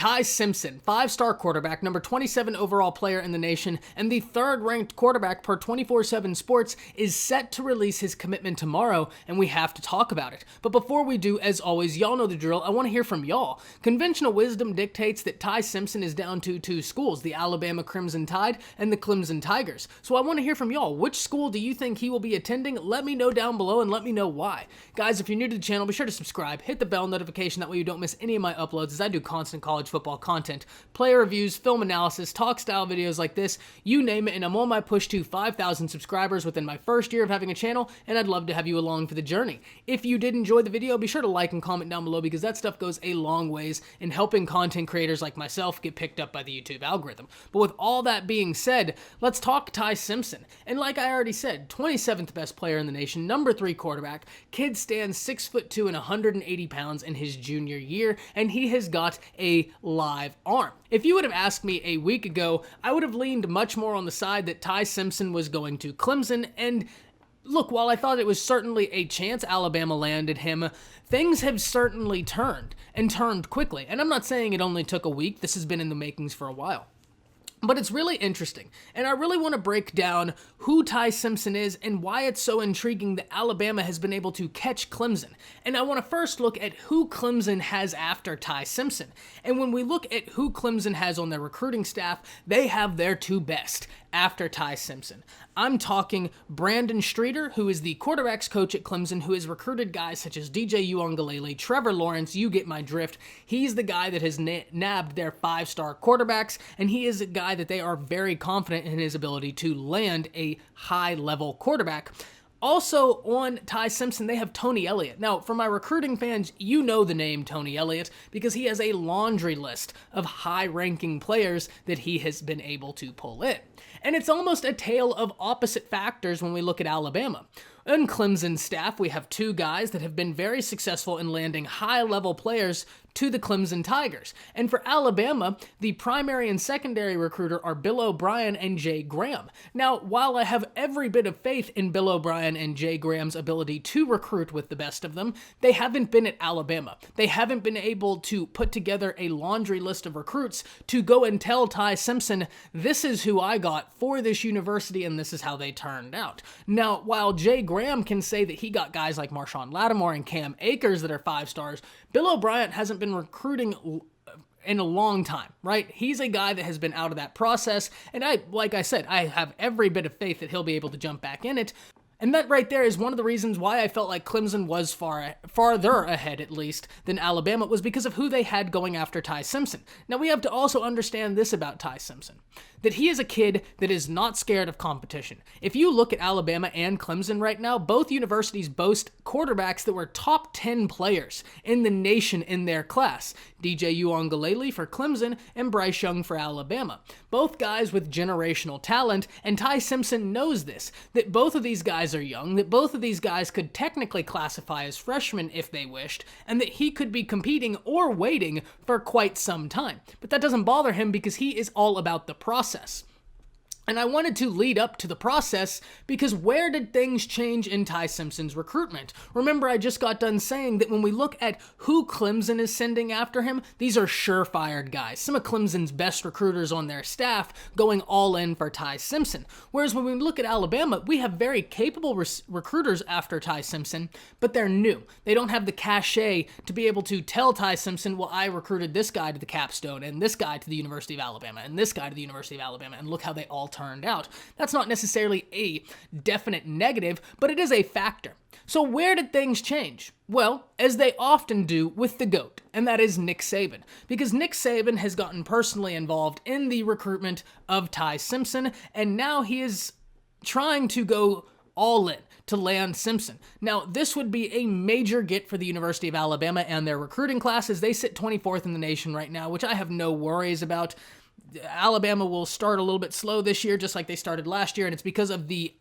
Ty Simpson, 5-star quarterback, number 27 overall player in the nation, and the 3rd-ranked quarterback per 24/7 Sports, is set to release his commitment tomorrow, and we have to talk about it. But before we do, as always, y'all know the drill. I want to hear from y'all. Conventional wisdom dictates that Ty Simpson is down to 2 schools, the Alabama Crimson Tide and the Clemson Tigers. So I want to hear from y'all. Which school do you think he will be attending? Let me know down below and let me know why. Guys, if you're new to the channel, be sure to subscribe, hit the bell notification, that way you don't miss any of my uploads, as I do constant college football content, player reviews, film analysis, talk style videos like this, you name it, and I'm on my push to 5,000 subscribers within my first year of having a channel, and I'd love to have you along for the journey. If you did enjoy the video, be sure to like and comment down below, because that stuff goes a long ways in helping content creators like myself get picked up by the YouTube algorithm. But with all that being said, let's talk Ty Simpson. And like I already said, 27th best player in the nation, number 3 quarterback, kid stands 6'2" and 180 pounds in his junior year, and he has got a live arm. If you would have asked me a week ago, I would have leaned much more on the side that Ty Simpson was going to Clemson, and look, while I thought it was certainly a chance Alabama landed him, things have certainly turned, and turned quickly. And I'm not saying it only took a week, this has been in the makings for a while. But it's really interesting, and I really want to break down who Ty Simpson is and why it's so intriguing that Alabama has been able to catch Clemson. And I want to first look at who Clemson has after Ty Simpson. And when we look at who Clemson has on their recruiting staff, they have their 2 best after Ty Simpson. I'm talking Brandon Streeter, who is the quarterback's coach at Clemson, who has recruited guys such as DJ Uiagalelei, Trevor Lawrence, you get my drift. He's the guy that has nabbed their 5-star quarterbacks, and he is a guy that they are very confident in his ability to land a high-level quarterback. Also on Ty Simpson, they have Tony Elliott. Now, for my recruiting fans, you know the name Tony Elliott because he has a laundry list of high-ranking players that he has been able to pull in. And it's almost a tale of opposite factors when we look at Alabama. On Clemson's staff, we have 2 guys that have been very successful in landing high-level players to the Clemson Tigers. And for Alabama, the primary and secondary recruiter are Bill O'Brien and Jay Graham. Now, while I have every bit of faith in Bill O'Brien and Jay Graham's ability to recruit with the best of them, they haven't been at Alabama. They haven't been able to put together a laundry list of recruits to go and tell Ty Simpson, this is who I got for this university and this is how they turned out. Now, while Jay Graham can say that he got guys like Marshawn Lattimore and Cam Akers that are 5 stars, Bill O'Brien hasn't been recruiting in a long time, right? He's a guy that has been out of that process, and like I said, I have every bit of faith that he'll be able to jump back in it. And that right there is one of the reasons why I felt like Clemson was farther ahead, at least, than Alabama, was because of who they had going after Ty Simpson. Now, we have to also understand this about Ty Simpson, that he is a kid that is not scared of competition. If you look at Alabama and Clemson right now, both universities boast quarterbacks that were top 10 players in the nation in their class. DJ Uiagalelei for Clemson and Bryce Young for Alabama. Both guys with generational talent, and Ty Simpson knows this, that both of these guys are young, that both of these guys could technically classify as freshmen if they wished, and that he could be competing or waiting for quite some time. But that doesn't bother him because he is all about the process. And I wanted to lead up to the process because where did things change in Ty Simpson's recruitment? Remember, I just got done saying that when we look at who Clemson is sending after him, these are surefire guys. Some of Clemson's best recruiters on their staff going all in for Ty Simpson. Whereas when we look at Alabama, we have very capable recruiters after Ty Simpson, but they're new. They don't have the cachet to be able to tell Ty Simpson, well, I recruited this guy to the capstone, and this guy to the University of Alabama, and this guy to the University of Alabama, and look how they all turned out. That's not necessarily a definite negative, but it is a factor. So where did things change? Well, as they often do with the GOAT, and that is Nick Saban, because Nick Saban has gotten personally involved in the recruitment of Ty Simpson, and now he is trying to go all in to land Simpson. Now, this would be a major get for the University of Alabama and their recruiting classes. They sit 24th in the nation right now, which I have no worries about. Alabama will start a little bit slow this year, just like they started last year, and it's because of the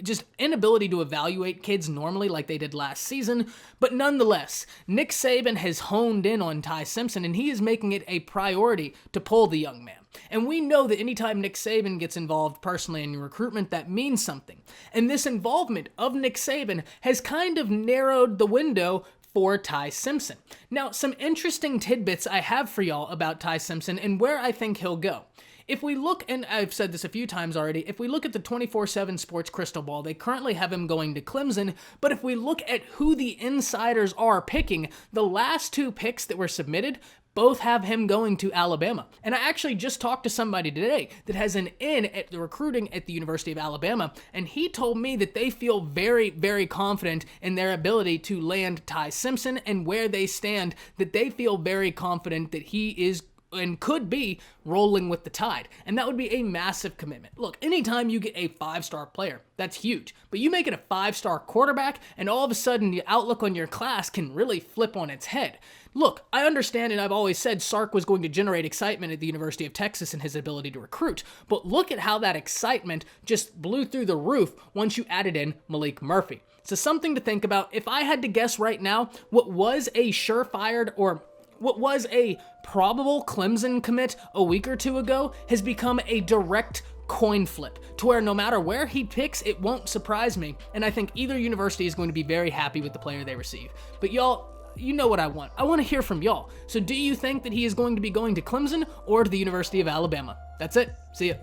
just inability to evaluate kids normally like they did last season. But nonetheless, Nick Saban has honed in on Ty Simpson, and he is making it a priority to pull the young man. And we know that anytime Nick Saban gets involved personally in recruitment, that means something. And this involvement of Nick Saban has kind of narrowed the window for Ty Simpson. Now, some interesting tidbits I have for y'all about Ty Simpson and where I think he'll go. If we look, and I've said this a few times already, if we look at the 24/7 Sports crystal ball, they currently have him going to Clemson, but if we look at who the insiders are picking, the last 2 picks that were submitted both have him going to Alabama. And I actually just talked to somebody today that has an in at the recruiting at the University of Alabama, and he told me that they feel very, very confident in their ability to land Ty Simpson, and where they stand, that they feel very confident that he is and could be rolling with the Tide. And that would be a massive commitment. Look, anytime you get a 5-star player, that's huge. But you make it a 5-star quarterback, and all of a sudden the outlook on your class can really flip on its head. Look, I understand, and I've always said Sark was going to generate excitement at the University of Texas in his ability to recruit, but look at how that excitement just blew through the roof once you added in Malik Murphy. So something to think about. If I had to guess right now, what was a probable Clemson commit a week or 2 ago has become a direct coin flip, to where no matter where he picks, it won't surprise me, and I think either university is going to be very happy with the player they receive. But y'all, you know what I want. I want to hear from y'all. So do you think that he is going to be going to Clemson or to the University of Alabama? That's it. See ya.